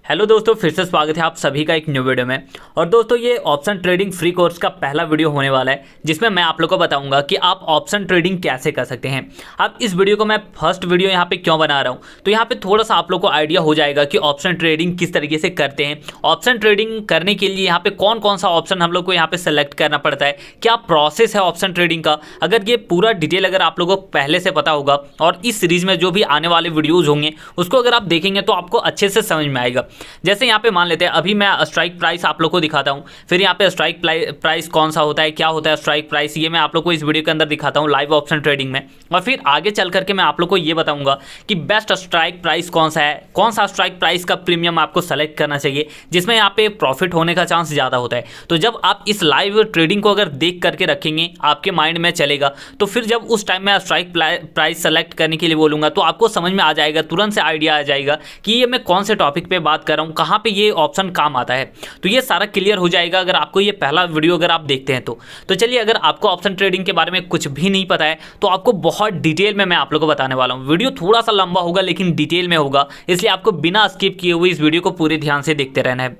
Hello दोस्तों, फिर से स्वागत है आप सभी का एक न्यू वीडियो में। और दोस्तों ये ऑप्शन ट्रेडिंग फ्री कोर्स का पहला वीडियो होने वाला है जिसमें मैं आप लोगों को बताऊंगा कि आप ऑप्शन ट्रेडिंग कैसे कर सकते हैं। अब इस वीडियो को मैं फर्स्ट वीडियो यहाँ पे क्यों बना रहा हूँ, तो यहाँ पे थोड़ा सा आप लोग को आइडिया हो जाएगा कि ऑप्शन ट्रेडिंग किस तरीके से करते हैं। ऑप्शन ट्रेडिंग करने के लिए यहाँ पे कौन कौन सा ऑप्शन हम लोग को यहाँ पे सेलेक्ट करना पड़ता है, क्या प्रोसेस है ऑप्शन ट्रेडिंग का। अगर ये पूरा डिटेल अगर आप लोगों को पहले से पता होगा और इस सीरीज में जो भी आने वाले वीडियोज होंगे उसको अगर आप देखेंगे तो आपको अच्छे से समझ में आएगा। जैसे यहाँ पे मान लेते हैं अभी मैं स्ट्राइक प्राइस आप लोग को दिखाता हूँ, फिर यहाँ पे स्ट्राइक प्राइस कौन सा होता है, क्या होता है स्ट्राइक प्राइस, ये मैं आप लोग को इस वीडियो के अंदर दिखाता हूँ लाइव ऑप्शन ट्रेडिंग में। और फिर आगे चल करके मैं आप लोग को ये बताऊंगा कि बेस्ट स्ट्राइक प्राइस कौन सा है, कौन सा स्ट्राइक प्राइस का प्रीमियम आपको सेलेक्ट करना चाहिए जिसमें यहाँ पे प्रॉफिट होने का चांस ज़्यादा होता है। तो जब आप इस लाइव ट्रेडिंग को अगर देख करके रखेंगे आपके माइंड में चलेगा तो फिर जब उस टाइम में स्ट्राइक प्राइस सेलेक्ट करने के लिए बोलूँगा तो आपको समझ में आ जाएगा, तुरंत से आइडिया आ जाएगा कि ये मैं कौन से टॉपिक पे बात कर रहा हूँ, कहाँ पे ये ऑप्शन काम आता है। तो ये सारा क्लियर हो जाएगा अगर आपको ये पहला वीडियो अगर आप देखते हैं तो चलिए, अगर आपको ऑप्शन ट्रेडिंग के बारे में कुछ भी नहीं पता है तो आपको बहुत डिटेल में मैं आप लोगों को बताने वाला हूँ। वीडियो थोड़ा सा लंबा होगा लेकिन डिटेल में होगा, इसलिए आपको बिना स्किप किए हुए इस वीडियो को पूरे ध्यान से देखते रहना है।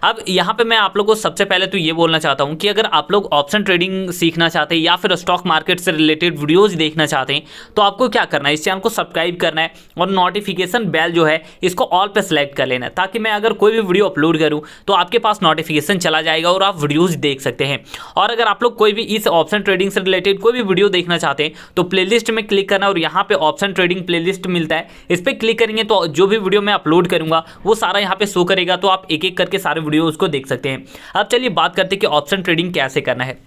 अब यहाँ पे मैं आप लोगों को सबसे पहले तो ये बोलना चाहता हूँ कि अगर आप लोग ऑप्शन ट्रेडिंग सीखना चाहते हैं या फिर स्टॉक मार्केट से रिलेटेड वीडियोज देखना चाहते हैं तो आपको क्या करना है, इस चैनल को सब्सक्राइब करना है और नोटिफिकेशन बेल जो है इसको ऑल पे सेलेक्ट कर लेना है, ताकि मैं अगर कोई भी वीडियो अपलोड करूँ तो आपके पास नोटिफिकेशन चला जाएगा और आप वीडियोज देख सकते हैं। और अगर आप लोग कोई भी इस ऑप्शन ट्रेडिंग से रिलेटेड कोई भी वीडियो देखना चाहते हैं तो प्लेलिस्ट में क्लिक करना और यहाँ पे ऑप्शन ट्रेडिंग प्लेलिस्ट मिलता है, इस पर क्लिक करेंगे तो जो भी वीडियो मैं अपलोड करूँगा वो सारा यहाँ पे शो करेगा, तो आप एक एक करके सारे वीडियो उसको देख सकते हैं। अब चलिए बात करते हैं कि ऑप्शन ट्रेडिंग कैसे करना है।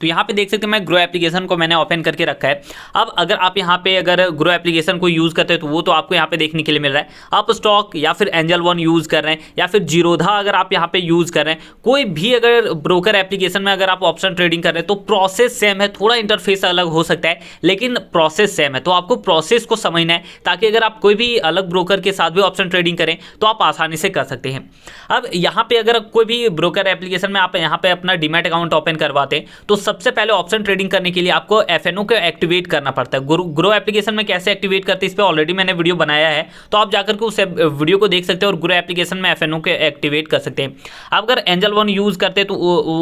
तो यहाँ पे देख सकते हैं मैं ग्रो एप्लीकेशन को मैंने ओपन करके रखा है। अब अगर आप यहाँ पे अगर ग्रो एप्लीकेशन को यूज़ करते हैं तो वो तो आपको यहाँ पे देखने के लिए मिल रहा है। आप स्टॉक या फिर एंजल वन यूज़ कर रहे हैं या फिर जीरोधा अगर आप यहाँ पे यूज़ कर रहे हैं, कोई भी अगर ब्रोकर एप्लीकेशन में अगर आप ऑप्शन ट्रेडिंग कर रहे हैं तो प्रोसेस सेम है, थोड़ा इंटरफेस अलग हो सकता है लेकिन प्रोसेस सेम है। तो आपको प्रोसेस को समझना है ताकि अगर आप कोई भी अलग ब्रोकर के साथ भी ऑप्शन ट्रेडिंग करें तो आप आसानी से कर सकते हैं। अब यहाँ पे अगर कोई भी ब्रोकर एप्लीकेशन में आप यहाँ पे अपना डीमैट अकाउंट ओपन करवाते हैं तो सबसे पहले ऑप्शन ट्रेडिंग करने के लिए आपको एफएनओ को एक्टिवेट करना पड़ता है। ग्रो एप्लीकेशन में कैसे एक्टिवेट करते हैं इस पे ऑलरेडी मैंने वीडियो बनाया है, तो आप जाकर के उस वीडियो को देख सकते हैं और ग्रो एप्लीकेशन में एफएनओ को एक्टिवेट कर सकते हैं। आप अगर एंजल वन यूज करते हैं तो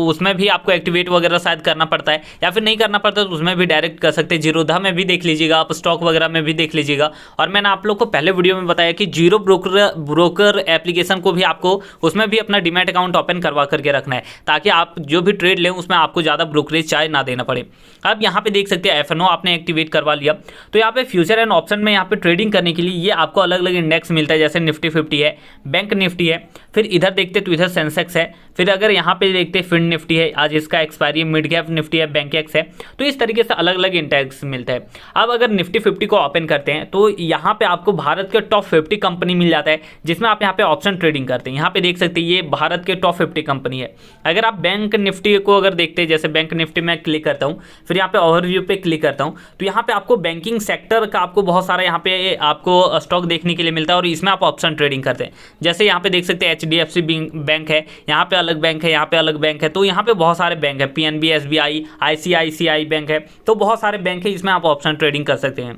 उसमें भी आपको एक्टिवेट वगैरह शायद करना पड़ता है, या फिर नहीं करना पड़ता तो उसमें भी डायरेक्ट कर सकते हैं। जीरोधा में भी देख लीजिएगा, आप स्टॉक वगैरह में भी देख लीजिएगा। और मैंने आप लोग को पहले वीडियो में बताया कि जीरो ब्रोकर एप्लीकेशन को भी आपको उसमें भी अपना डीमैट अकाउंट ओपन करवा करके रखना है, ताकि आप जो भी ट्रेड लें उसमें आपको ज़्यादा ब्रोकरेज चार्ज ना देना पड़े। अब यहाँ पे देख सकते हैं एफएनओ आपने एक्टिवेट करवा लिया, तो यहाँ पे फ्यूचर एंड ऑप्शन में यहाँ पे ट्रेडिंग करने के लिए ये आपको अलग अलग इंडेक्स मिलता है, जैसे निफ्टी 50 है, बैंक निफ्टी है, फिर इधर देखते तो इधर सेंसेक्स है, फिर अगर यहाँ पे देखते फिन निफ्टी है, आज इसका एक्सपायरी, मिड कैप निफ्टी है, बैंक एक्स है। तो इस तरीके से अलग अलग इंडेक्स मिलता है। अब अगर निफ्टी 50 को ओपन करते हैं तो यहाँ पे आपको भारत के टॉप 50 कंपनी मिल जाता है जिसमें आप यहाँ पे ऑप्शन ट्रेडिंग करते हैं। यहाँ पे देख सकते हैं ये भारत के टॉप 50 कंपनी है। अगर आप बैंक निफ्टी को अगर देखते हैं, जैसे बैंक निफ्टी में क्लिक करता हूँ, फिर यहाँ पे ओवरव्यू पे क्लिक करता हूँ, तो यहाँ पे आपको बैंकिंग सेक्टर का आपको बहुत सारा यहाँ पे आपको स्टॉक देखने के लिए मिलता है और इसमें आप ऑप्शन ट्रेडिंग करते हैं। जैसे यहाँ पे देख सकते हैं HDFC बैंक है, यहाँ पे अलग बैंक है, यहाँ पे अलग बैंक है, तो यहाँ पे बहुत सारे बैंक है, PNB, SBI, ICICI बैंक है, तो बहुत सारे बैंक है, इसमें आप ऑप्शन ट्रेडिंग कर सकते हैं।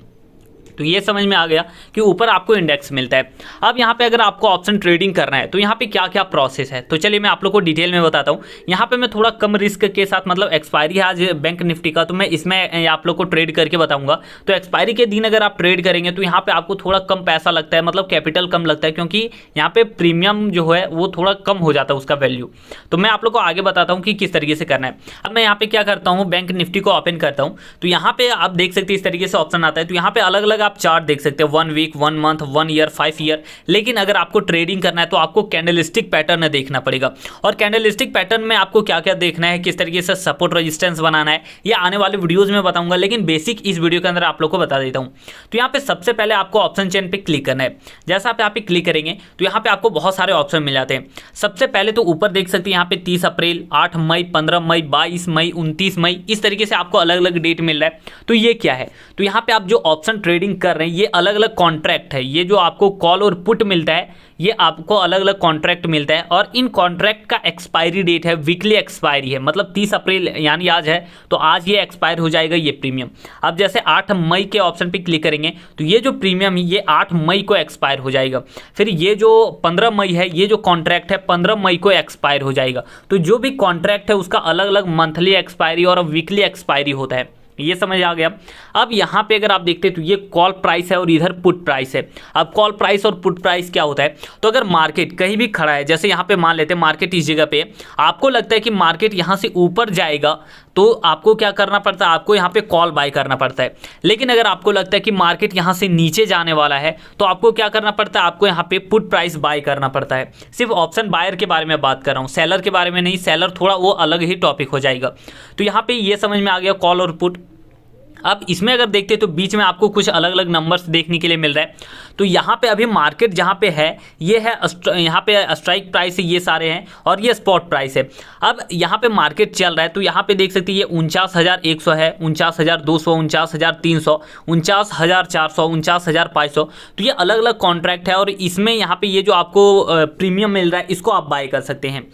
तो ये समझ में आ गया कि ऊपर आपको इंडेक्स मिलता है। अब यहाँ पे अगर आपको ऑप्शन ट्रेडिंग करना है तो यहाँ पे क्या क्या प्रोसेस है, तो चलिए मैं आप लोग को डिटेल में बताता हूँ। यहाँ पे मैं थोड़ा कम रिस्क के साथ, मतलब एक्सपायरी है आज बैंक निफ्टी का, तो मैं इसमें आप लोग को ट्रेड करके बताऊंगा। तो एक्सपायरी के दिन अगर आप ट्रेड करेंगे तो यहाँ पे आपको थोड़ा कम पैसा लगता है, मतलब कैपिटल कम लगता है, क्योंकि यहाँ पे प्रीमियम जो है वो थोड़ा कम हो जाता है उसका वैल्यू। तो मैं आप लोग को आगे बताता हूँ कि किस तरीके से करना है। अब मैं यहाँ पे क्या करता हूँ, बैंक निफ्टी को ओपन करता हूँ, तो यहाँ पे आप देख सकते हैं इस तरीके से ऑप्शन आता है। तो यहाँ पे अलग अलग आप चार्ट देख सकते हैं, 1 वीक, 1 मंथ, 1 ईयर, 5 ईयर। लेकिन अगर आपको ट्रेडिंग करना है तो आपको कैंडलस्टिक पैटर्न देखना पड़ेगा। और कैंडलस्टिक पैटर्न में आपको क्या क्या देखना है, किस तरीके से सपोर्ट रेजिस्टेंस बनाना है, ये आने वाले वीडियोज में बताऊंगा, लेकिन बेसिक इस वीडियो के अंदर आप लोग को बता देता हूँ। तो यहाँ पे सबसे पहले आपको ऑप्शन चेन पे क्लिक करना है। जैसा आप यहाँ पे क्लिक करेंगे तो यहाँ पे आपको बहुत सारे ऑप्शन मिल जाते हैं। सबसे पहले तो ऊपर देख सकते हैं यहाँ पे 30 अप्रैल, 8 मई, 15 मई, 22 मई, 29 मई, इस तरीके से आपको अलग अलग डेट मिल रहा है। तो ये क्या है, तो यहाँ पे आप जो ऑप्शन ट्रेडिंग ट्रेडिंग कर रहे हैं ये अलग अलग कॉन्ट्रैक्ट है। ये जो आपको कॉल और पुट मिलता है ये आपको अलग अलग कॉन्ट्रैक्ट मिलता है और इन कॉन्ट्रैक्ट का एक्सपायरी डेट है, वीकली एक्सपायरी है, मतलब 30 अप्रैल यानी आज है तो आज ये एक्सपायर हो जाएगा ये प्रीमियम। अब जैसे 8 मई के ऑप्शन पे क्लिक करेंगे तो ये जो प्रीमियम है ये 8 मई को एक्सपायर हो जाएगा। फिर ये जो 15 मई है ये जो कॉन्ट्रैक्ट है 15 मई को एक्सपायर हो जाएगा। तो जो भी कॉन्ट्रैक्ट है उसका अलग अलग मंथली एक्सपायरी और वीकली एक्सपायरी होता है, ये समझ आ गया। अब यहाँ पे अगर आप देखते हैं तो ये कॉल प्राइस है और इधर पुट प्राइस है। अब कॉल प्राइस और पुट प्राइस क्या होता है, तो अगर मार्केट कहीं भी खड़ा है, जैसे यहाँ पे मान लेते हैं मार्केट इस जगह पे, आपको लगता है कि मार्केट यहाँ से ऊपर जाएगा तो आपको क्या करना पड़ता है, आपको यहाँ पे कॉल बाय करना पड़ता है। लेकिन अगर आपको लगता है कि मार्केट यहाँ से नीचे जाने वाला है तो आपको क्या करना पड़ता है, आपको यहाँ पे पुट प्राइस बाय करना पड़ता है। सिर्फ ऑप्शन बायर के बारे में बात कर रहा हूँ, सेलर के बारे में नहीं, सेलर थोड़ा वो अलग ही टॉपिक हो जाएगा। तो यहाँ पे ये समझ में आ गया कॉल और पुट। अब इसमें अगर देखते हैं तो बीच में आपको कुछ अलग अलग नंबर्स देखने के लिए मिल रहा है। तो यहाँ पे अभी मार्केट जहाँ पे है ये है, यहाँ पे स्ट्राइक प्राइस है, ये सारे हैं और ये स्पॉट प्राइस है। अब यहाँ पे मार्केट चल रहा है तो यहाँ पे देख सकते हैं ये 49,100 है, 49,200, 49,300, 49,400, 49,500। तो ये अलग अलग कॉन्ट्रैक्ट है और इसमें यहाँ पे ये जो आपको प्रीमियम मिल रहा है इसको आप बाय कर सकते हैं।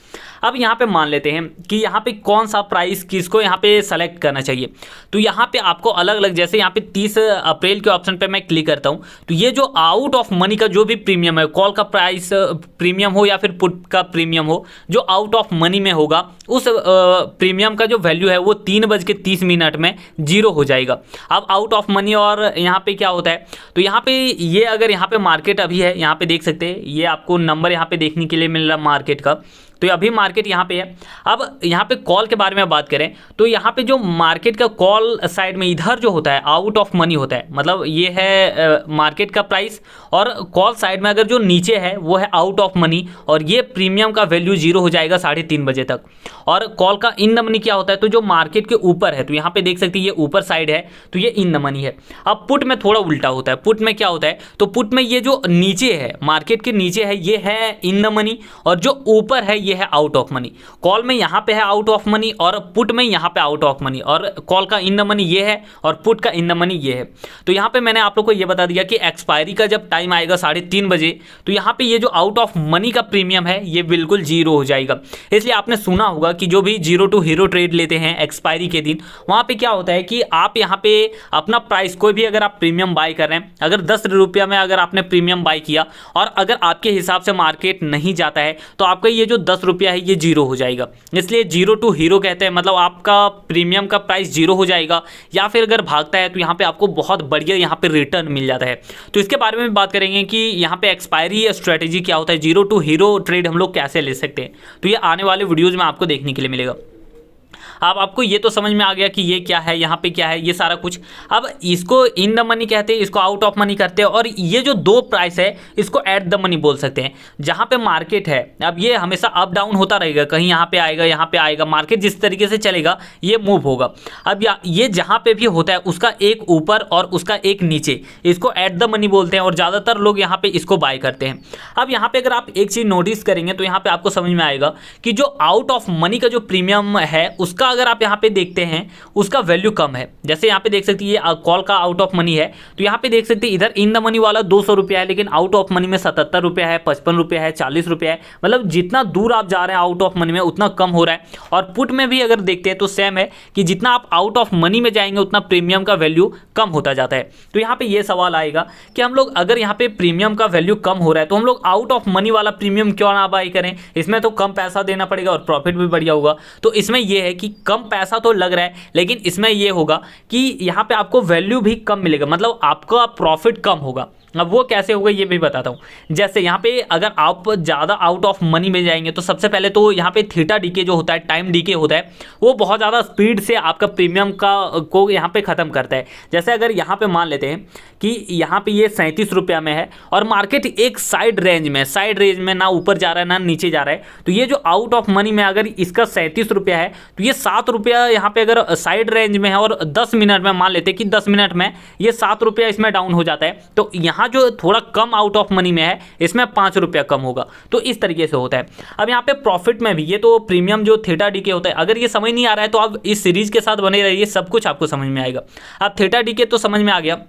अब यहाँ पे मान लेते हैं कि यहाँ पे कौन सा प्राइस किसको यहाँ पे सेलेक्ट करना चाहिए। तो यहाँ पे आपको अलग अलग, जैसे यहाँ पे 30 अप्रैल के ऑप्शन पे मैं क्लिक करता हूँ तो ये जो आउट ऑफ मनी का जो भी प्रीमियम है, कॉल का प्राइस प्रीमियम हो या फिर पुट का प्रीमियम हो, जो आउट ऑफ मनी में होगा उस प्रीमियम का जो वैल्यू है वो 3:30 में 0 हो जाएगा। अब आउट ऑफ मनी और यहाँ पे क्या होता है, तो यहाँ पे ये अगर यहाँ पे मार्केट अभी है, यहाँ पे देख सकते हैं ये आपको नंबर यहाँ पे देखने के लिए मिल रहा है मार्केट का। तो अभी मार्केट यहाँ पे है। अब यहाँ पे कॉल के बारे में बात करें तो यहाँ पे जो मार्केट का कॉल साइड में इधर जो होता है आउट ऑफ मनी होता है, मतलब ये है मार्केट का प्राइस और कॉल साइड में अगर जो नीचे है वो है आउट ऑफ मनी और ये प्रीमियम का वैल्यू 0 हो जाएगा 3:30 बजे तक। और कॉल का इन द मनी क्या होता है, तो जो मार्केट के ऊपर है, तो यहाँ पे देख सकते हैं ये ऊपर साइड है तो ये इन द मनी है। अब पुट में थोड़ा उल्टा होता है। पुट में क्या होता है, तो पुट में ये जो नीचे है, मार्केट के नीचे है, ये है इन द मनी और जो ऊपर है ये है आउट ऑफ मनी। कॉल में यहाँ पे है आउट ऑफ मनी और पुट में यहाँ पे आउट ऑफ मनी, और कॉल का इन द मनी ये है और पुट का इन द मनी ये है। तो यहाँ पे मैंने आप लोग को ये बता दिया कि एक्सपायरी का जब टाइम आएगा 3:30 बजे तो यहाँ पे ये जो आउट ऑफ मनी का प्रीमियम है ये बिल्कुल 0 हो जाएगा। इसलिए आपने सुना होगा कि जो भी 0 to हीरो ट्रेड लेते हैं एक्सपायरी के दिन, वहाँ पे क्या होता है कि आप यहाँ पे अपना प्राइस, कोई भी अगर आप प्रीमियम बाय कर रहे हैं, अगर 10 रुपया में अगर आपने प्रीमियम बाय किया और अगर आपके हिसाब से मार्केट नहीं जाता है तो आपका ये जो 10 रुपया है ये 0 हो जाएगा। इसलिए 0 to हीरो कहते हैं, मतलब आपका प्रीमियम का प्राइस 0 हो जाएगा। या फिर अगर भागता है तो यहाँ पे आपको बहुत बढ़िया यहाँ पे रिटर्न मिल जाता है। तो इसके बारे में बात करेंगे कि यहाँ पे एक्सपायरी स्ट्रेटेजी क्या होता है, 0 to हीरो ट्रेड हम लोग कैसे ले सकते हैं। तो ये आने वाले वीडियोज में आपको देखने के लिए मिलेगा। अब आपको ये तो समझ में आ गया कि ये क्या है, यहाँ पे क्या है, ये सारा कुछ। अब इसको इन द मनी कहते हैं, इसको आउट ऑफ मनी करते हैं, और ये जो दो प्राइस है इसको एट द मनी बोल सकते हैं। जहाँ पे मार्केट है अब ये हमेशा अप डाउन होता रहेगा, कहीं यहाँ पे आएगा यहाँ पे आएगा, मार्केट जिस तरीके से चलेगा ये मूव होगा। अब ये जहाँ पे भी होता है उसका एक ऊपर और उसका एक नीचे, इसको एट द मनी बोलते हैं और ज़्यादातर लोग यहाँ पे इसको बाय करते हैं। अब यहाँ पे अगर आप एक चीज़ नोटिस करेंगे तो यहाँ पे आपको समझ में आएगा कि जो आउट ऑफ मनी का जो प्रीमियम है उसका अगर आप यहाँ पे देखते हैं उसका वैल्यू कम है। जैसे यहाँ पे देख सकते हैं ये कॉल का आउट ऑफ मनी है, तो यहाँ पे देख सकते हैं इधर इन द मनी वाला 200 रुपया है, लेकिन आउट ऑफ मनी में 77 रुपया है, 55 रुपया है, 40 रुपया है। मतलब जितना दूर आप जा रहे हैं आउट ऑफ मनी में उतना कम हो रहा है। और पुट में भी अगर देखते हैं तो सेम है कि जितना आप आउट ऑफ मनी में जाएंगे उतना प्रीमियम का वैल्यू कम होता जाता है। तो यहाँ पे ये सवाल आएगा कि हम लोग अगर यहाँ पे प्रीमियम का वैल्यू कम हो रहा है तो हम लोग आउट ऑफ मनी वाला प्रीमियम क्यों ना बाय करें, इसमें तो कम पैसा देना पड़ेगा और प्रॉफिट भी बढ़िया होगा। तो इसमें यह है कि कम पैसा तो लग रहा है, लेकिन इसमें यह होगा कि यहाँ पे आपको वैल्यू भी कम मिलेगा, मतलब आपका प्रॉफिट कम होगा। अब वो कैसे होगा ये भी बताता हूँ। जैसे यहाँ पे अगर आप ज़्यादा आउट ऑफ मनी में जाएंगे तो सबसे पहले तो यहाँ पे थीटा डीके जो होता है, टाइम डीके होता है, वो बहुत ज़्यादा स्पीड से आपका प्रीमियम को यहाँ पे ख़त्म करता है। जैसे अगर यहाँ पे मान लेते हैं कि यहाँ पे ये 37 रुपया में है और मार्केट एक साइड रेंज में ना ऊपर जा रहा है ना नीचे जा रहा है, तो ये जो आउट ऑफ मनी में अगर इसका 37 रुपया है तो ये 7 रुपया यहाँ पे अगर साइड रेंज में है और 10 मिनट में मान लेते हैं कि 10 मिनट में ये 7 रुपया इसमें डाउन हो जाता है, तो यहाँ जो थोड़ा कम आउट ऑफ मनी में है इसमें 5 रुपया कम होगा। तो इस तरीके से होता है। अब यहाँ पे प्रॉफिट में भी ये तो प्रीमियम जो थीटा डीके होता है, अगर ये समझ नहीं आ रहा है तो आप इस सीरीज के साथ बने रहिए, सब कुछ आपको समझ में आएगा। अब थीटा डीके तो समझ में आ गया।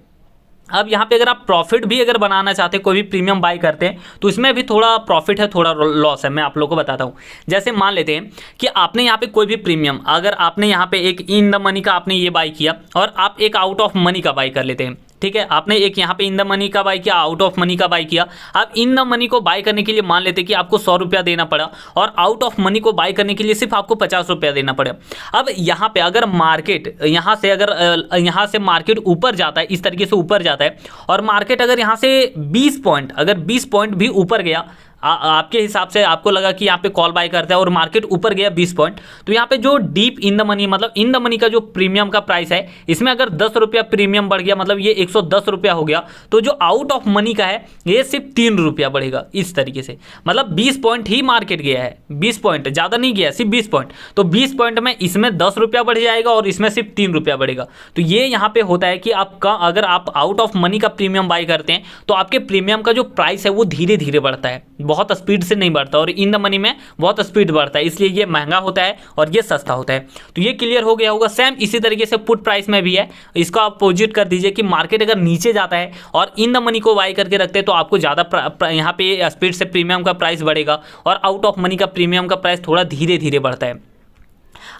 अब यहाँ पे अगर आप प्रॉफिट भी अगर बनाना चाहते हैं, कोई भी प्रीमियम बाई करते हैं, तो इसमें भी थोड़ा प्रॉफिट है, थोड़ा लॉस है। मैं आप लोगों को बताता हूँ। जैसे मान लेते हैं कि आपने यहाँ पे कोई भी प्रीमियम, अगर आपने यहाँ पे एक इन द मनी का आपने ये बाई किया और आप एक आउट ऑफ मनी का बाई कर लेते हैं, ठीक है। आपने एक यहाँ पे इन द मनी का बाई किया, आउट ऑफ मनी का बाई किया। आप इन द मनी को बाई करने के लिए मान लेते कि आपको 100 रुपया देना पड़ा और आउट ऑफ मनी को बाई करने के लिए सिर्फ आपको 50 रुपया देना पड़ा। अब यहाँ पे अगर मार्केट यहाँ से अगर यहाँ से मार्केट ऊपर जाता है, इस तरीके से ऊपर जाता है, और मार्केट अगर यहाँ से 20 पॉइंट, अगर 20 पॉइंट भी ऊपर गया, आपके हिसाब से आपको लगा कि यहाँ पे कॉल बाय करता है और मार्केट ऊपर गया 20 पॉइंट, तो यहाँ पे जो डीप इन द मनी, मतलब इन द मनी का जो प्रीमियम का प्राइस है, इसमें अगर 10 रुपया प्रीमियम बढ़ गया, मतलब ये 110 रुपया हो गया, तो जो आउट ऑफ मनी का है ये सिर्फ 3 रुपया बढ़ेगा। इस तरीके से मतलब 20 पॉइंट ही मार्केट गया है, 20 पॉइंट, ज़्यादा नहीं गया, सिर्फ 20 पॉइंट। तो 20 पॉइंट में इसमें 10 रुपया बढ़ जाएगा और इसमें सिर्फ 3 रुपया बढ़ेगा। तो ये यहाँ पे होता है कि आपका, अगर आप आउट ऑफ मनी का प्रीमियम बाय करते हैं तो आपके प्रीमियम का जो प्राइस है वो धीरे धीरे बढ़ता है, बहुत स्पीड से नहीं बढ़ता, और इन द मनी में बहुत स्पीड बढ़ता है, इसलिए ये महंगा होता है और ये सस्ता होता है। तो ये क्लियर हो गया होगा। सेम इसी तरीके से पुट प्राइस में भी है, इसको आप अपोजिट कर दीजिए कि मार्केट अगर नीचे जाता है और इन द मनी को बाय करके रखते हैं तो आपको ज़्यादा यहाँ पे स्पीड से प्रीमियम का प्राइस बढ़ेगा और आउट ऑफ मनी का प्रीमियम का प्राइस थोड़ा धीरे धीरे बढ़ता है।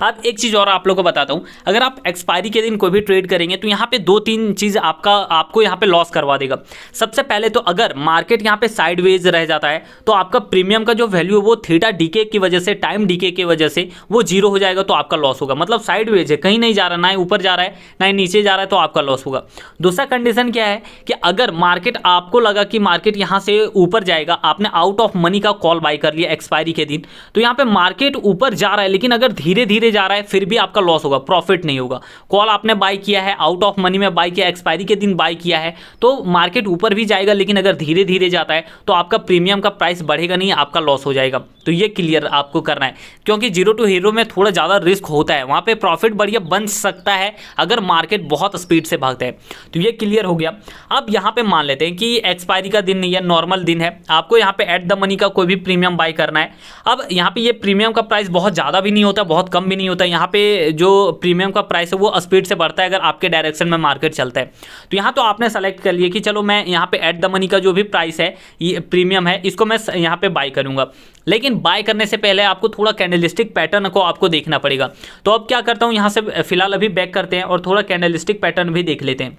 अब एक चीज़ और आप लोगों को बताता हूँ, अगर आप एक्सपायरी के दिन कोई भी ट्रेड करेंगे तो यहाँ पे 2-3 चीज़ आपको यहाँ पे लॉस करवा देगा। सबसे पहले तो अगर मार्केट यहाँ पे साइडवेज रह जाता है तो आपका प्रीमियम का जो वैल्यू है वो थीटा डीके की वजह से, टाइम डीके की वजह से वो जीरो हो जाएगा, तो आपका लॉस होगा। मतलब साइडवेज है, कहीं नहीं जा रहा, ना ही ऊपर जा रहा है ना ही नीचे जा रहा है, तो आपका लॉस होगा। दूसरा कंडीशन क्या है कि अगर मार्केट, आपको लगा कि मार्केट यहाँ से ऊपर जाएगा, आपने आउट ऑफ मनी का कॉल बाय कर लिया एक्सपायरी के दिन, तो यहाँ पे मार्केट ऊपर जा रहा है लेकिन अगर धीरे धीरे जा रहा है फिर भी आपका लॉस होगा, प्रॉफिट नहीं होगा। कॉल आपने बाय किया है, आउट ऑफ मनी में बाय किया, एक्सपायरी के दिन बाय किया है, तो मार्केट ऊपर भी जाएगा लेकिन अगर धीरे धीरे जाता है तो आपका प्रीमियम का प्राइस बढ़ेगा नहीं, आपका लॉस हो जाएगा। तो ये क्लियर आपको करना है, क्योंकि जीरो टू हीरो में थोड़ा ज़्यादा रिस्क होता है, वहाँ पे प्रॉफिट बढ़िया बन सकता है अगर मार्केट बहुत स्पीड से भागता है। तो ये क्लियर हो गया। अब यहाँ पे मान लेते हैं कि एक्सपायरी का दिन या नॉर्मल दिन है, आपको यहाँ पे एट द मनी का कोई भी प्रीमियम बाय करना है। अब यहाँ पे ये प्रीमियम का प्राइस बहुत ज़्यादा भी नहीं होता, बहुत कम भी नहीं होता। यहाँ पे जो प्रीमियम का प्राइस है वो स्पीड से बढ़ता है अगर आपके डायरेक्शन में मार्केट चलता है। तो यहाँ तो आपने सेलेक्ट कर लिया कि चलो मैं यहाँ पे एट द मनी का जो भी प्राइस है, ये प्रीमियम है, इसको मैं यहाँ पे बाय करूँगा। लेकिन बाय करने से पहले आपको थोड़ा कैंडलस्टिक पैटर्न को आपको देखना पड़ेगा। तो अब क्या करता हूँ, यहाँ से फिलहाल अभी बैक करते हैं और थोड़ा कैंडलस्टिक पैटर्न भी देख लेते हैं।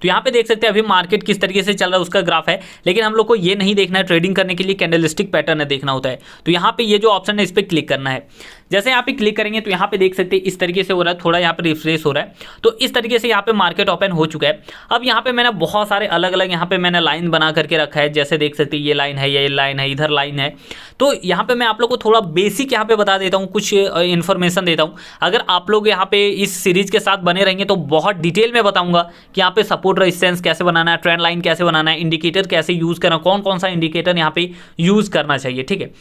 तो यहाँ पे देख सकते हैं अभी मार्केट किस तरीके से चल रहा है, उसका ग्राफ है, लेकिन हम लोग को ये नहीं देखना है। ट्रेडिंग करने के लिए कैंडलस्टिक पैटर्न देखना होता है। तो यहाँ पे ये जो ऑप्शन है इस पर क्लिक करना है। जैसे यहाँ पे क्लिक करेंगे तो यहाँ पे देख सकते हैं इस तरीके से हो रहा है, थोड़ा यहाँ पे रिफ्रेश हो रहा है। तो इस तरीके से यहाँ पे मार्केट ओपन हो चुका है। अब यहाँ पे मैंने बहुत सारे अलग अलग यहाँ पे मैंने लाइन बना करके रखा है, जैसे देख सकते हैं ये लाइन है, ये लाइन है, इधर लाइन है। तो यहाँ पे मैं आप लोग को थोड़ा बेसिक यहाँ पे बता देता हूँ, कुछ इन्फॉर्मेशन देता हूँ। अगर आप लोग यहाँ पे इस सीरीज के साथ बने रहेंगे तो बहुत डिटेल में बताऊँगा कि यहाँ पे सपोर्ट रेजिस्टेंस कैसे बनाना है, ट्रेंड लाइन कैसे बनाना है, इंडिकेटर कैसे यूज़ करना, कौन कौन सा इंडिकेटर यहाँ पे यूज़ करना चाहिए, ठीक है।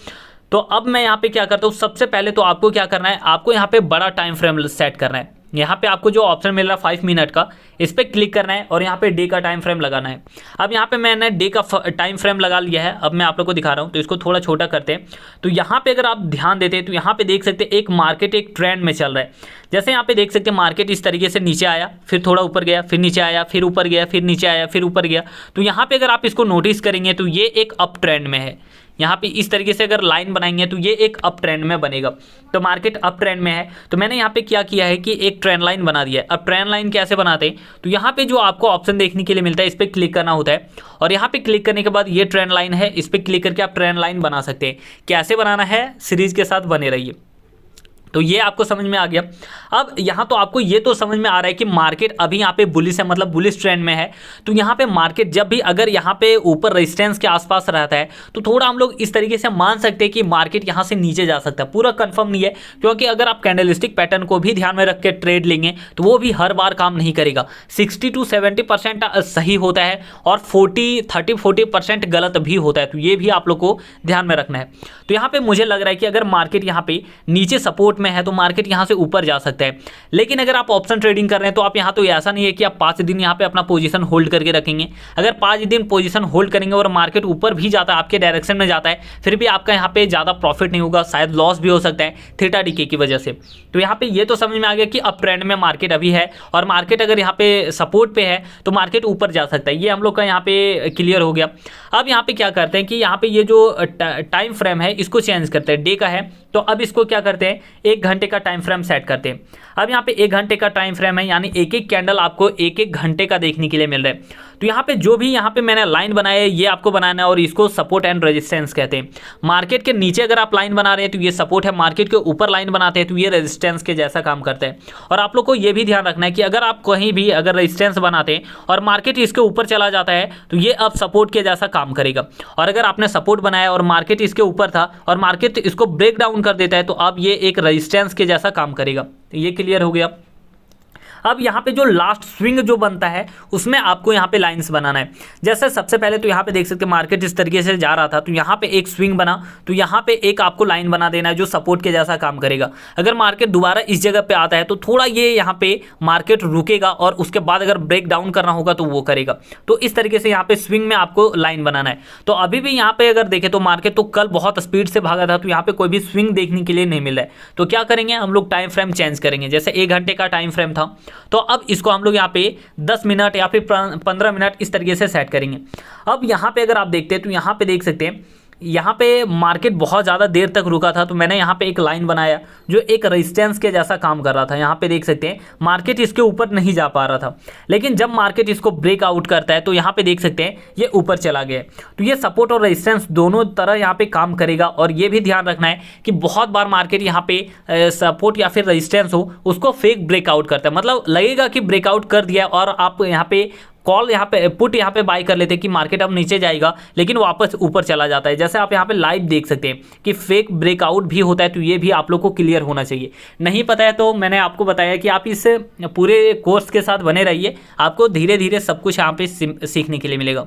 तो अब मैं यहाँ पे क्या करता हूँ, सबसे पहले तो आपको क्या करना है, आपको यहाँ पे बड़ा टाइम फ्रेम सेट करना है। यहाँ पे आपको जो ऑप्शन मिल रहा है 5 मिनट का, इस पर क्लिक करना है और यहाँ पे डे का टाइम फ्रेम लगाना है। अब यहाँ पे मैंने डे का टाइम फ्रेम लगा लिया है। अब मैं आप लोग को दिखा रहा हूँ, तो इसको थोड़ा छोटा करते हैं। तो यहाँ पे अगर आप ध्यान देते हैं तो यहाँ पे देख सकते हैं एक मार्केट एक ट्रेंड में चल रहा है। जैसे यहाँ पे देख सकते हैं मार्केट इस तरीके से नीचे आया, फिर थोड़ा ऊपर गया, फिर नीचे आया, फिर ऊपर गया, फिर नीचे आया, फिर ऊपर गया। तो यहाँ पे अगर आप इसको नोटिस करेंगे तो ये एक अप ट्रेंड में है। यहाँ पे इस तरीके से अगर लाइन बनाएंगे तो ये एक अप ट्रेंड में बनेगा। तो मार्केट अप ट्रेंड में है, तो मैंने यहाँ पे क्या किया है कि एक ट्रेंड लाइन बना दिया है। अब ट्रेंड लाइन कैसे बनाते हैं, तो यहाँ पे जो आपको ऑप्शन देखने के लिए मिलता है इस पर क्लिक करना होता है और यहाँ पे क्लिक करने के बाद ये ट्रेंड लाइन है, इस पर क्लिक करके आप ट्रेंड लाइन बना सकते हैं। कैसे बनाना है, सीरीज के साथ बने रहिए। तो ये आपको समझ में आ गया। अब यहाँ तो आपको ये तो समझ में आ रहा है कि मार्केट अभी यहाँ पे बुलिश है, मतलब बुलिश ट्रेंड में है। तो यहाँ पे मार्केट जब भी अगर यहाँ पे ऊपर रेजिस्टेंस के आसपास रहता है तो थोड़ा हम लोग इस तरीके से मान सकते हैं कि मार्केट यहाँ से नीचे जा सकता है। पूरा कंफर्म नहीं है, क्योंकि अगर आप कैंडलस्टिक पैटर्न को भी ध्यान में रख के ट्रेड लेंगे तो वो भी हर बार काम नहीं करेगा। 60 to 70% सही होता है और 30-40% गलत भी होता है। तो ये भी आप लोग को ध्यान में रखना है। तो यहाँ पे मुझे लग रहा है कि अगर मार्केट यहाँ पे नीचे सपोर्ट सपोर्ट में है तो मार्केट यहाँ से ऊपर जा सकता है। लेकिन अगर आप ऑप्शन ट्रेडिंग कर रहे हैं तो आप यहाँ तो ऐसा नहीं है कि आप 5 दिन यहाँ पे अपना पोजीशन होल्ड करके रखेंगे। अगर 5 दिन पोजीशन होल्ड करेंगे और मार्केट ऊपर भी जाता है, आपके डायरेक्शन में जाता है, फिर भी आपका यहाँ पे ज़्यादा प्रॉफिट नहीं होगा, शायद लॉस भी हो सकता है थीटा डीके की वजह से। तो यहाँ पे ये तो समझ में आ गया कि अप ट्रेंड में मार्केट अभी है और मार्केट अगर यहाँ पे सपोर्ट पे है तो मार्केट ऊपर जा सकता है, ये हम लोग का यहाँ पे क्लियर हो गया। अब यहाँ पे क्या करते हैं कि यहाँ पे ये जो टाइम फ्रेम है इसको चेंज करते हैं, डे का है तो अब इसको क्या करते हैं 1 घंटे का टाइम फ्रेम सेट करते हैं। अब यहाँ पे 1 घंटे का टाइम फ्रेम है, यानी एक एक कैंडल आपको 1 घंटे का देखने के लिए मिल रहा है। तो यहाँ पे जो भी यहाँ पे मैंने लाइन बनाया है ये आपको बनाना है और इसको सपोर्ट एंड रेजिस्टेंस कहते हैं। मार्केट के नीचे अगर आप लाइन बना रहे हैं तो ये सपोर्ट है, मार्केट के ऊपर लाइन बनाते हैं तो ये रेजिस्टेंस के जैसा काम करता है। और आप लोग को ये भी ध्यान रखना है कि अगर आप कहीं भी अगर रेजिस्टेंस बनाते हैं और मार्केट इसके ऊपर चला जाता है तो ये अब सपोर्ट के जैसा काम करेगा। और अगर आपने सपोर्ट बनाया और मार्केट इसके ऊपर था और मार्केट इसको ब्रेक डाउन कर देता है तो अब ये एक रेजिस्टेंस के जैसा काम करेगा। तो ये क्लियर हो गया। अब यहाँ पे जो लास्ट स्विंग जो बनता है उसमें आपको यहाँ पे लाइंस बनाना है। जैसे सबसे पहले तो यहाँ पे देख सकते हैं मार्केट इस तरीके से जा रहा था तो यहाँ पे एक स्विंग बना, तो यहाँ पे एक आपको लाइन बना देना है जो सपोर्ट के जैसा काम करेगा। अगर मार्केट दोबारा इस जगह पे आता है तो थोड़ा ये यहाँ पे मार्केट रुकेगा और उसके बाद अगर ब्रेक डाउन करना होगा तो वो करेगा। तो इस तरीके से यहाँ पे स्विंग में आपको लाइन बनाना है। तो अभी भी यहाँ पे अगर देखें तो मार्केट तो कल बहुत स्पीड से भागा था तो यहाँ पे कोई भी स्विंग देखने के लिए नहीं मिल रहा है। तो क्या करेंगे हम लोग टाइम फ्रेम चेंज करेंगे। जैसे 1 घंटे का टाइम फ्रेम था तो अब इसको हम लोग यहाँ पे 10 मिनट या फिर 15 मिनट इस तरीके से सेट करेंगे। अब यहाँ पे अगर आप देखते हैं तो यहाँ पे देख सकते हैं यहाँ पे मार्केट बहुत ज़्यादा देर तक रुका था तो मैंने यहाँ पे एक लाइन बनाया जो एक रेजिस्टेंस के जैसा काम कर रहा था। यहाँ पे देख सकते हैं मार्केट इसके ऊपर नहीं जा पा रहा था, लेकिन जब मार्केट इसको ब्रेकआउट करता है तो यहाँ पे देख सकते हैं ये ऊपर चला गया। तो ये सपोर्ट और रेजिस्टेंस दोनों तरह यहाँ पे काम करेगा। और ये भी ध्यान रखना है कि बहुत बार मार्केट यहाँ पे सपोर्ट या फिर रेजिस्टेंस हो उसको फेक ब्रेकआउट करता है, मतलब लगेगा कि ब्रेकआउट कर दिया और आप यहाँ पे कॉल यहाँ पे पुट यहाँ पे बाय कर लेते हैं कि मार्केट अब नीचे जाएगा लेकिन वापस ऊपर चला जाता है। जैसे आप यहाँ पे लाइव देख सकते हैं कि फेक ब्रेकआउट भी होता है। तो ये भी आप लोग को क्लियर होना चाहिए। नहीं पता है तो मैंने आपको बताया कि आप इस पूरे कोर्स के साथ बने रहिए, आपको धीरे धीरे सब कुछ यहाँ पे सीखने के लिए मिलेगा।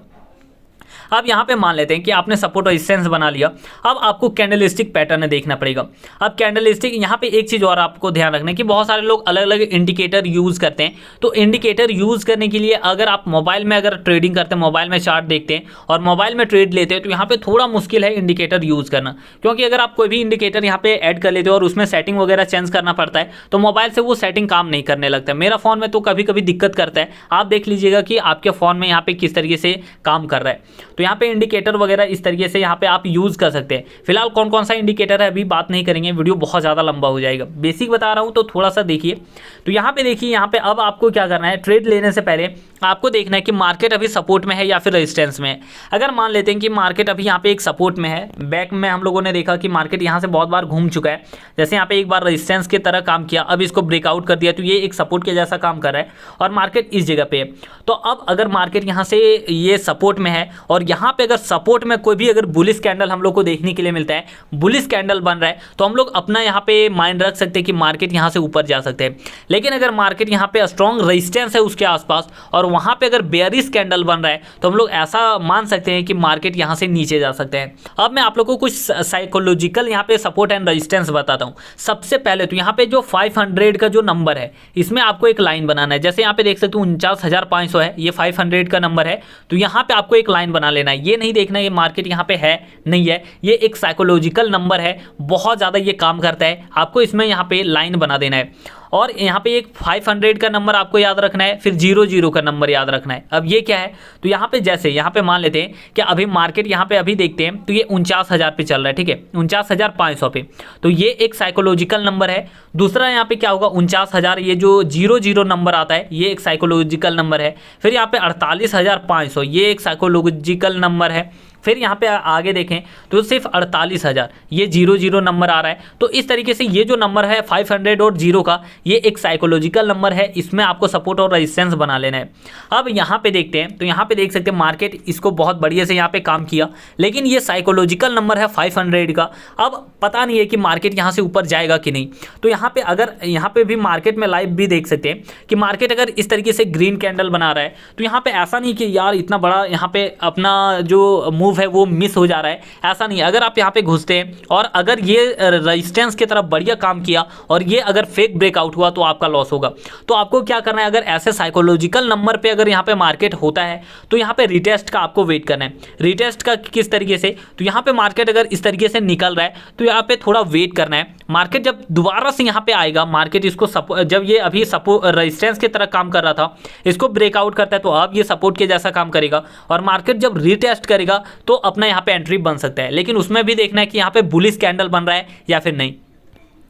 अब यहाँ पे मान लेते हैं कि आपने सपोर्ट और रेजिस्टेंस बना लिया। अब आपको कैंडलस्टिक पैटर्न देखना पड़ेगा। अब कैंडलस्टिक यहाँ पे एक चीज़ और आपको ध्यान रखना है कि बहुत सारे लोग अलग अलग इंडिकेटर यूज़ करते हैं। तो इंडिकेटर यूज़ करने के लिए अगर आप मोबाइल में अगर ट्रेडिंग करते हैं, मोबाइल में चार्ट देखते हैं और मोबाइल में ट्रेड लेते हैं तो यहाँ पे थोड़ा मुश्किल है इंडिकेटर यूज़ करना, क्योंकि अगर आप कोई भी इंडिकेटर यहाँ पे ऐड कर लेते हो और उसमें सेटिंग वगैरह चेंज करना पड़ता है तो मोबाइल से वो सेटिंग काम नहीं करने लगता है। मेरा फ़ोन में तो कभी कभी दिक्कत करता है, आप देख लीजिएगा कि आपके फ़ोन में यहाँ पे किस तरीके से काम कर रहा है। तो यहाँ पे इंडिकेटर वगैरह इस तरीके से यहाँ पे आप यूज़ कर सकते हैं। फिलहाल कौन कौन सा इंडिकेटर है अभी बात नहीं करेंगे, वीडियो बहुत ज़्यादा लंबा हो जाएगा। बेसिक बता रहा हूँ तो थोड़ा सा देखिए। तो यहाँ पे देखिए, यहाँ पे अब आपको क्या करना है, ट्रेड लेने से पहले आपको देखना है कि मार्केट अभी सपोर्ट में है या फिर रेजिस्टेंस में है। अगर मान लेते हैं कि मार्केट अभी यहाँ पे एक सपोर्ट में है, बैक में हम लोगों ने देखा कि मार्केट यहाँ से बहुत बार घूम चुका है, जैसे यहाँ पे एक बार रेजिस्टेंस की तरह काम किया, अब इसको ब्रेकआउट कर दिया तो ये एक सपोर्ट के जैसा काम कर रहा है और मार्केट इस जगह पे है। तो अब अगर मार्केट यहाँ से ये सपोर्ट में है और यहाँ पे अगर सपोर्ट में कोई भी अगर बुलिश कैंडल हम लोग को देखने के लिए मिलता है, बुलिश कैंडल बन रहा है, तो हम लोग अपना यहाँ पे माइंड रख सकते हैं कि मार्केट यहाँ से ऊपर जा सकते हैं। लेकिन अगर मार्केट यहाँ पे स्ट्रॉन्ग रेजिस्टेंस है उसके आसपास और वहाँ पे अगर बेयरिश कैंडल बन रहा है तो हम लोग ऐसा मान सकते हैं कि मार्केट यहाँ से नीचे जा सकते हैं। अब मैं आप लोग को कुछ साइकोलॉजिकल यहाँ पे सपोर्ट एंड रेजिस्टेंस बताता हूँ। सबसे पहले तो यहाँ पे जो 500 का जो नंबर है इसमें आपको एक लाइन बनाना है। जैसे यहाँ पे देख सकते हो 49,500 है, ये 500 का नंबर है, तो यहाँ पे आपको एक लाइन बना लेना है। ये नहीं देखना ये मार्केट यहाँ पे है नहीं है, ये एक साइकोलॉजिकल नंबर है, बहुत ज़्यादा ये काम करता है। आपको इसमें यहाँ पे लाइन बना देना है और यहाँ पे एक 500 का नंबर आपको याद रखना है, फिर 00 का नंबर याद रखना है। अब ये क्या है, तो यहाँ पे जैसे यहाँ पे मान लेते हैं कि अभी मार्केट यहाँ पे अभी देखते हैं तो ये 49,000 पे चल रहा है, ठीक है, 49,500 पे, तो ये एक साइकोलॉजिकल नंबर है। दूसरा यहाँ पे क्या होगा 49,000, ये जो 00 नंबर आता है ये एक साइकोलॉजिकल नंबर है। फिर यहाँ पे 48,500 ये एक साइकोलॉजिकल नंबर है। फिर यहाँ पे आगे देखें तो सिर्फ 48,000 ये 00 नंबर आ रहा है। तो इस तरीके से ये जो नंबर है 500 और 0 का ये एक साइकोलॉजिकल नंबर है, इसमें आपको सपोर्ट और रेजिस्टेंस बना लेना है। अब यहाँ पे देखते हैं तो यहाँ पे देख सकते हैं मार्केट इसको बहुत बढ़िया से यहाँ पे काम किया, लेकिन ये साइकोलॉजिकल नंबर है 500 का। अब पता नहीं है कि मार्केट यहाँ से ऊपर जाएगा कि नहीं। तो यहाँ पे अगर यहाँ पे भी मार्केट में लाइव भी देख सकते हैं कि मार्केट अगर इस तरीके से ग्रीन कैंडल बना रहा है तो यहाँ पे ऐसा नहीं कि यार इतना बड़ा यहाँ पे अपना जो मूव है वो मिस हो जा रहा है, ऐसा नहीं। अगर आप यहाँ पे घुसते हैं और अगर ये रेजिस्टेंस की तरफ बढ़िया काम किया और ये अगर फेक ब्रेकआउट हुआ तो आपका लॉस होगा। तो आपको क्या करना है, अगर ऐसे साइकोलॉजिकल नंबर पे अगर यहाँ पे मार्केट होता है तो यहाँ पे रिटेस्ट का आपको वेट करना है। रिटेस्ट का किस तरीके से, तो यहाँ पे मार्केट अगर इस तरीके से निकल रहा है तो यहाँ पे थोड़ा वेट करना है। मार्केट जब दोबारा से यहाँ पे आएगा, मार्केट इसको जब ये अभी रेजिस्टेंस की तरह काम कर रहा था, इसको ब्रेकआउट करता है तो अब ये सपोर्ट के जैसा काम करेगा और मार्केट जब रिटेस्ट करेगा तो अपना यहाँ पे एंट्री बन सकता है। लेकिन उसमें भी देखना है कि यहाँ पे बुलिश कैंडल बन रहा है या फिर नहीं।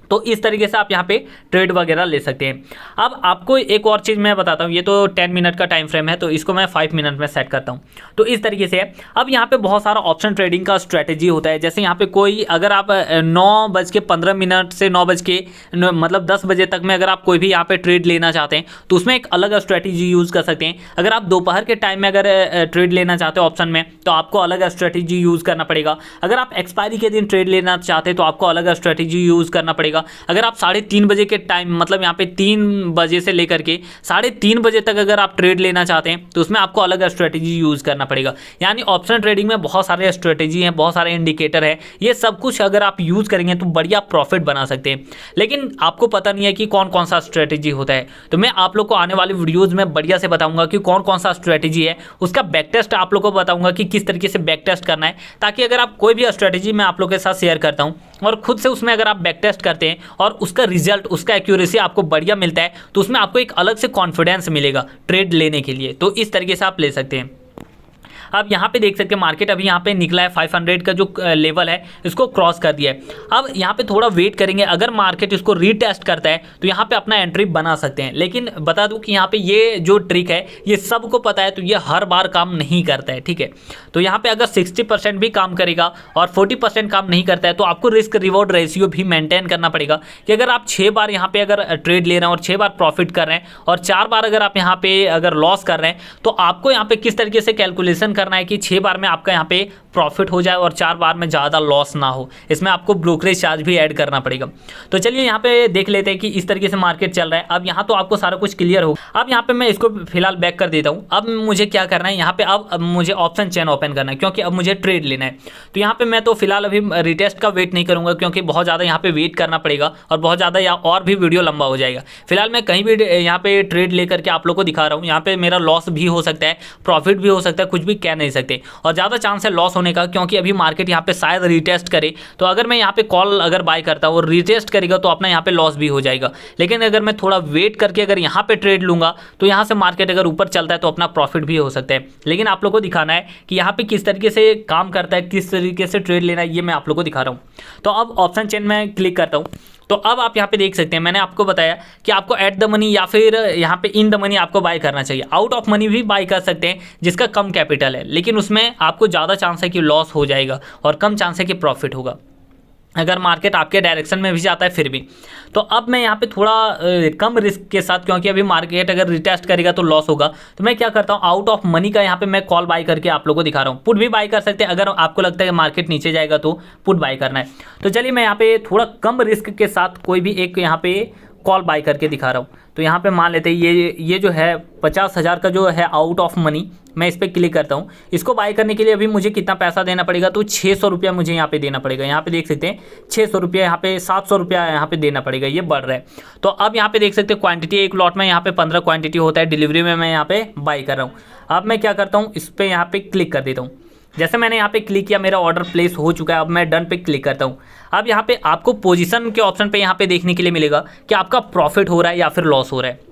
तो इस तरीके से आप यहाँ पे ट्रेड वगैरह ले सकते हैं। अब आपको एक और चीज़ मैं बताता हूँ, ये तो 10 मिनट का टाइम फ्रेम है तो इसको मैं 5 मिनट में सेट करता हूँ। तो इस तरीके से है। अब यहाँ पे बहुत सारा ऑप्शन ट्रेडिंग का स्ट्रेटेजी होता है। जैसे यहाँ पे कोई अगर आप 9:15 से 10 बजे तक में अगर आप कोई भी यहाँ पे ट्रेड लेना चाहते हैं तो उसमें एक अलग स्ट्रेटेजी यूज़ कर सकते हैं। अगर आप दोपहर के टाइम में अगर ट्रेड लेना चाहते हो ऑप्शन में तो आपको अलग स्ट्रेटेजी यूज़ करना पड़ेगा। अगर आप एक्सपायरी के दिन ट्रेड लेना चाहते हैं तो आपको अलग स्ट्रेटेजी यूज़ करना पड़ेगा। अगर आप 3:30 बजे के टाइम, मतलब यहाँ पे 3 बजे से लेकर के 3:30 बजे तक अगर आप ट्रेड लेना चाहते हैं तो उसमें आपको अलग स्ट्रेटेजी यूज़ करना पड़ेगा। यानी ऑप्शन ट्रेडिंग में बहुत सारे स्ट्रेटेजी हैं, बहुत सारे इंडिकेटर है, ये सब कुछ अगर आप यूज़ करेंगे तो बढ़िया प्रॉफिट बना सकते हैं। लेकिन आपको पता नहीं है कि कौन कौन सा स्ट्रेटेजी होता है, तो मैं आप लोग को आने वाली वीडियोज़ में बढ़िया से बताऊँगा कि कौन कौन सा स्ट्रेटेजी है, उसका बैक टेस्ट आप लोग को बताऊँगा कि किस तरीके से बैक टेस्ट करना है, ताकि अगर आप कोई भी स्ट्रेटेजी मैं आप लोग के साथ शेयर करता हूँ और खुद से उसमें अगर आप बैक टेस्ट करते हैं और उसका रिजल्ट, उसका एक्यूरेसी आपको बढ़िया मिलता है तो उसमें आपको एक अलग से कॉन्फिडेंस मिलेगा ट्रेड लेने के लिए। तो इस तरीके से आप ले सकते हैं। अब यहाँ पे देख सकते हैं मार्केट अभी यहाँ पे निकला है 500 का जो लेवल है इसको क्रॉस कर दिया है। अब यहाँ पे थोड़ा वेट करेंगे, अगर मार्केट इसको रीटेस्ट करता है तो यहाँ पे अपना एंट्री बना सकते हैं। लेकिन बता दूँ कि यहाँ पे ये जो ट्रिक है ये सबको पता है तो ये हर बार काम नहीं करता है, ठीक है। तो यहाँ पे अगर 60% भी काम करेगा और 40% काम नहीं करता है तो आपको रिस्क रिवॉर्ड रेशियो भी मेंटेन करना पड़ेगा कि अगर आप 6 बार यहाँ पे अगर ट्रेड ले रहे हैं और 6 बार प्रॉफिट कर रहे हैं और 4 बार अगर आप यहाँ पे अगर लॉस कर रहे हैं तो आपको यहाँ पे किस तरीके से कैलकुलेशन करना है कि 6 बार में आपका यहाँ पे प्रॉफिट हो जाए और 4 बार में ज़्यादा लॉस ना हो। इसमें आपको ब्रोकरेज चार्ज भी ऐड करना पड़ेगा। तो चलिए यहाँ पे देख लेते हैं कि इस तरीके से मार्केट चल रहा है। अब यहाँ तो आपको सारा कुछ क्लियर हो। अब यहाँ पे मैं इसको फिलहाल बैक कर देता हूँ। अब मुझे क्या करना है, यहाँ पे अब मुझे ऑप्शन चेन ओपन करना है क्योंकि अब मुझे ट्रेड लेना है। तो यहाँ पे मैं तो फिलहाल अभी रिटेस्ट का वेट नहीं करूँगा क्योंकि बहुत ज़्यादा यहाँ पे वेट करना पड़ेगा और बहुत ज़्यादा या और भी वीडियो लंबा हो जाएगा। फिलहाल मैं कहीं भी यहाँ पे ट्रेड लेकर के आप लोग को दिखा रहा हूँ। यहाँ पे मेरा लॉस भी हो सकता है, प्रॉफिट भी हो सकता है, कुछ भी कह नहीं सकते और ज़्यादा चांस है लॉस होने का क्योंकि अभी मार्केट यहाँ पे शायद रिटेस्ट करे। तो अगर मैं यहाँ पे कॉल अगर बाय करता हूँ और रिटेस्ट करेगा तो अपना यहाँ पे लॉस भी हो जाएगा। लेकिन अगर मैं थोड़ा वेट करके अगर यहाँ पे ट्रेड लूँगा तो यहाँ से मार्केट अगर ऊपर चलता है तो अपना प्रॉफिट भी हो सकता है। लेकिन आप लोग को दिखाना है कि यहाँ पे किस तरीके से काम करता है, किस तरीके से ट्रेड लेना है, ये मैं आप लोग को दिखा रहा हूँ। तो अब ऑप्शन चेन में क्लिक करता हूँ। तो अब आप यहाँ पे देख सकते हैं मैंने आपको बताया कि आपको एट द मनी या फिर यहाँ पे इन द मनी आपको बाय करना चाहिए। आउट ऑफ मनी भी बाय कर सकते हैं जिसका कम कैपिटल है, लेकिन उसमें आपको ज़्यादा चांस है कि लॉस हो जाएगा और कम चांस है कि प्रॉफिट होगा अगर मार्केट आपके डायरेक्शन में भी जाता है फिर भी। तो अब मैं यहाँ पे थोड़ा कम रिस्क के साथ, क्योंकि अभी मार्केट अगर रिटेस्ट करेगा तो लॉस होगा, तो मैं क्या करता हूँ आउट ऑफ मनी का यहाँ पे मैं कॉल बाय करके आप लोगों को दिखा रहा हूँ। पुट भी बाय कर सकते हैं अगर आपको लगता है कि मार्केट नीचे जाएगा तो पुट बाय करना है। तो चलिए मैं यहाँ पे थोड़ा कम रिस्क के साथ कोई भी एक यहाँ पे कॉल बाय करके दिखा रहा हूँ। तो यहाँ पे मान लेते हैं ये जो है 50,000 का जो है आउट ऑफ मनी, मैं इस पर क्लिक करता हूँ। इसको बाय करने के लिए अभी मुझे कितना पैसा देना पड़ेगा, तो 600 रुपया मुझे यहाँ पे देना पड़ेगा। यहाँ पे देख सकते हैं 600 रुपया, यहाँ पे 700 रुपया यहाँ पे देना पड़ेगा, ये बढ़ रहा है। तो अब यहाँ पे देख सकते हैं क्वांटिटी एक लॉट में यहाँ पे 15 क्वांटिटी होता है, डिलीवरी में मैं यहाँ पे बाई कर रहा हूँ। अब मैं क्या करता हूँ, इस पर यहाँ पे क्लिक कर देता हूँ। जैसे मैंने यहाँ पे क्लिक किया मेरा ऑर्डर प्लेस हो चुका है। अब मैं डन पे क्लिक करता हूँ। अब यहाँ पे आपको पोजीशन के ऑप्शन पे यहाँ पे देखने के लिए मिलेगा कि आपका प्रॉफिट हो रहा है या फिर लॉस हो रहा है।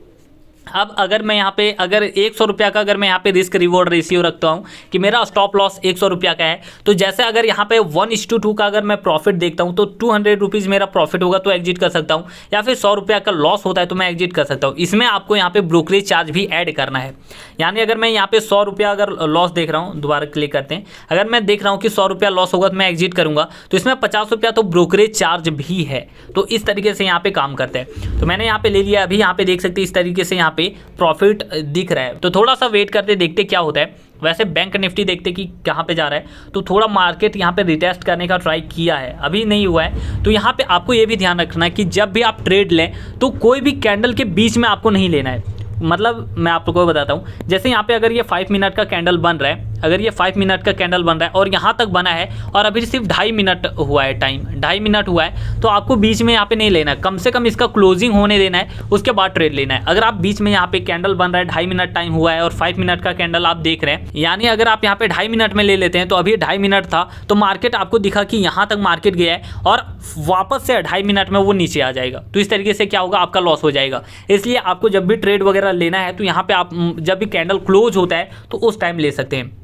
अब अगर मैं यहाँ पे अगर 100 रुपया का अगर मैं यहाँ पे रिस्क रिवॉर्ड रेशियो रखता हूँ कि मेरा स्टॉप लॉस 100 रुपया का है, तो जैसे अगर यहाँ पे 1:2 का अगर मैं प्रॉफिट देखता हूँ तो 200 रुपीज़ मेरा प्रॉफिट होगा तो एग्जिट कर सकता हूँ, या फिर 100 रुपया का लॉस होता है तो मैं एग्जिट कर सकता हूँ। इसमें आपको यहाँ पे ब्रोकरेज चार्ज भी ऐड करना है। यानी अगर मैं यहाँ पे 100 रुपया अगर लॉस देख रहा हूँ, दोबारा क्लिक करते हैं, अगर मैं देख रहा हूँ कि 100 रुपया लॉस होगा तो मैं एग्जिट करूँगा, तो इसमें 50 रुपया तो ब्रोकरेज चार्ज भी है। तो इस तरीके से यहाँ पे काम करते हैं। तो मैंने यहाँ पे ले लिया। अभी यहाँ पे देख सकते हैं इस तरीके से यहाँ पे प्रॉफिट दिख रहा है। तो थोड़ा सा वेट करते देखते क्या होता है। वैसे बैंक निफ्टी देखते कि कहाँ पे जा रहा है, तो थोड़ा मार्केट यहाँ पे रिटेस्ट करने का ट्राई किया है, अभी नहीं हुआ है। तो यहाँ पे आपको ये भी ध्यान रखना है कि जब भी आप ट्रेड लें तो कोई भी कैंडल के बीच में आपको नहीं लेना है। मतलब मैं आप लोगों को बताता हूँ, जैसे यहाँ पे अगर ये 5 मिनट का कैंडल बन रहा है अगर ये 5 मिनट का कैंडल बन रहा है और यहाँ तक बना है और अभी सिर्फ 2.5 मिनट हुआ है, टाइम 2.5 मिनट हुआ है, तो आपको बीच में यहाँ पे नहीं लेना है, कम से कम इसका क्लोजिंग होने देना है, उसके बाद ट्रेड लेना है। अगर आप बीच में यहाँ पे कैंडल बन रहा है, 2.5 मिनट टाइम हुआ है और 5 मिनट का कैंडल आप देख रहे हैं, यानी अगर आप यहाँ पे 2.5 मिनट में ले लेते हैं तो अभी 2.5 मिनट था, तो मार्केट आपको दिखा कि यहाँ तक मार्केट गया है और वापस से 2.5 मिनट में वो नीचे आ जाएगा, तो इस तरीके से क्या होगा, आपका लॉस हो जाएगा। इसलिए आपको जब भी ट्रेड वगैरह लेना है तो यहाँ पे आप जब भी कैंडल क्लोज होता है तो उस टाइम ले सकते हैं।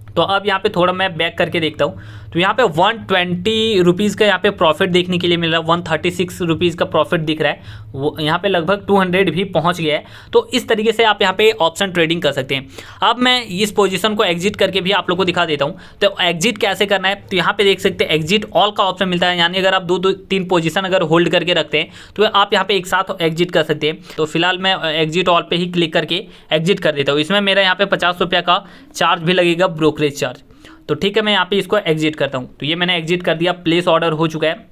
तो अब यहाँ पे थोड़ा मैं बैक करके देखता हूँ, तो यहाँ पे 120 रुपीज़ का यहाँ पे प्रॉफिट देखने के लिए मिल रहा है, 136 रुपीज़ का प्रॉफिट दिख रहा है, वो यहाँ पे लगभग 200 भी पहुँच गया है। तो इस तरीके से आप यहाँ पे ऑप्शन ट्रेडिंग कर सकते हैं। अब मैं इस पोजीशन को एग्जिट करके भी आप लोग को दिखा देता हूँ। तो एग्जिट कैसे करना है, तो यहाँ पे देख सकते हैं एग्जिट ऑल का ऑप्शन मिलता है, यानी अगर आप 2-3 पोजीशन अगर होल्ड करके रखते हैं तो आप यहाँ पे एक साथ एग्जिट कर सकते हैं। तो फिलहाल मैं एग्जिट ऑल पे ही क्लिक करके एग्जिट कर देता हूँ। इसमें मेरा यहाँ पे 50 रुपये का चार्ज भी लगेगा, ब्रोकरेज चार्ज। तो ठीक है, मैं यहाँ पे इसको एग्जिट करता हूँ। तो ये मैंने एग्जिट कर दिया, प्लेस ऑर्डर हो चुका है।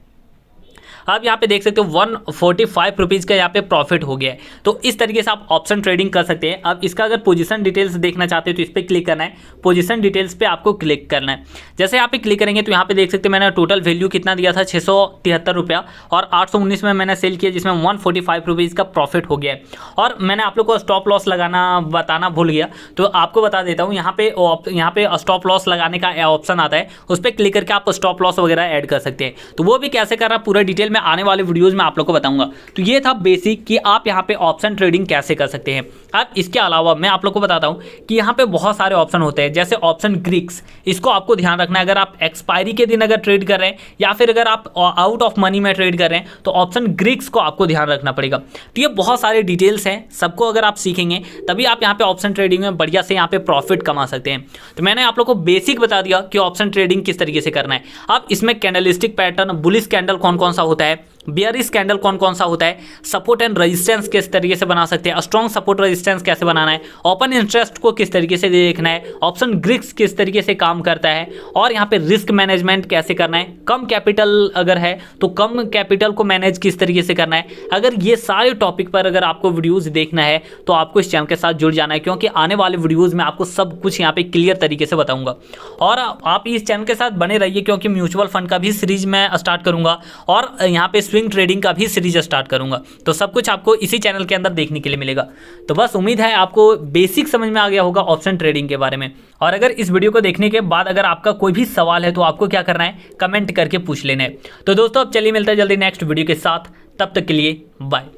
अब यहाँ पे देख सकते हो 145 रुपीज़ का यहाँ पे प्रॉफिट हो गया है। तो इस तरीके से आप ऑप्शन ट्रेडिंग कर सकते हैं। अब इसका अगर पोजीशन डिटेल्स देखना चाहते हो तो इस पर क्लिक करना है, पोजीशन डिटेल्स पे आपको क्लिक करना है। जैसे यहाँ पे क्लिक करेंगे तो यहाँ पे देख सकते हैं मैंने टोटल वैल्यू कितना दिया था, 673 रुपया, और 819 में मैंने सेल किया, जिसमें 145 रुपीज़ का प्रॉफिट हो गया है। और मैंने आप लोग को स्टॉप लॉस लगाना बताना भूल गया, तो आपको बता देता हूँ। यहाँ पे स्टॉप लॉस लगाने का ऑप्शन आता है, उस पर क्लिक करके आप स्टॉप लॉस वगैरह ऐड कर सकते हैं। तो वो भी कैसे करना पूरा डिटेल में आने वाले वीडियोस में आप लोग को बताऊंगा। तो ये था बेसिक कि आप यहाँ पे ऑप्शन ट्रेडिंग कैसे कर सकते हैं। अब इसके अलावा मैं आप लोग को बताता हूँ कि यहाँ पे बहुत सारे ऑप्शन होते हैं, जैसे ऑप्शन ग्रीक्स, इसको आपको ध्यान रखना है। अगर आप एक्सपायरी के दिन अगर ट्रेड कर रहे हैं या फिर अगर आप आउट ऑफ मनी में ट्रेड कर रहे हैं तो ऑप्शन ग्रीक्स को आपको ध्यान रखना पड़ेगा। तो ये बहुत सारे डिटेल्स हैं, सबको अगर आप सीखेंगे तभी आप यहाँ पे ऑप्शन ट्रेडिंग में बढ़िया से यहाँ पे प्रॉफिट कमा सकते हैं। तो मैंने आप लोग को बेसिक बता दिया कि ऑप्शन ट्रेडिंग किस तरीके से करना है। अब इसमें कैंडलस्टिक पैटर्न, बुलिश कैंडल कौन कौन सा होता है, बियरिश कैंडल कौन कौन सा होता है, सपोर्ट एंड रेजिस्टेंस किस तरीके से बना सकते हैं, स्ट्रॉन्ग सपोर्ट रेजिस्टेंस कैसे बनाना है, ओपन इंटरेस्ट को किस तरीके से देखना है, ऑप्शन ग्रीक्स किस तरीके से काम करता है, और यहाँ पे रिस्क मैनेजमेंट कैसे करना है, कम कैपिटल अगर है तो कम कैपिटल को मैनेज किस तरीके से करना है। अगर ये सारे टॉपिक पर अगर आपको वीडियोज़ देखना है तो आपको इस चैनल के साथ जुड़ जाना है, क्योंकि आने वाले वीडियोज़ में आपको सब कुछ यहाँ पे क्लियर तरीके से बताऊँगा। और आप इस चैनल के साथ बने रहिए, क्योंकि म्यूचुअल फंड का भी सीरीज मैं स्टार्ट करूँगा और यहाँ पे स्विंग ट्रेडिंग का भी सीरीज स्टार्ट करूंगा। तो सब कुछ आपको इसी चैनल के अंदर देखने के लिए मिलेगा। तो बस उम्मीद है आपको बेसिक समझ में आ गया होगा ऑप्शन ट्रेडिंग के बारे में। और अगर इस वीडियो को देखने के बाद अगर आपका कोई भी सवाल है तो आपको क्या करना है, कमेंट करके पूछ लेना है। तो दोस्तों अब चलिए मिलते हैं जल्दी नेक्स्ट वीडियो के साथ, तब तक के लिए बाय।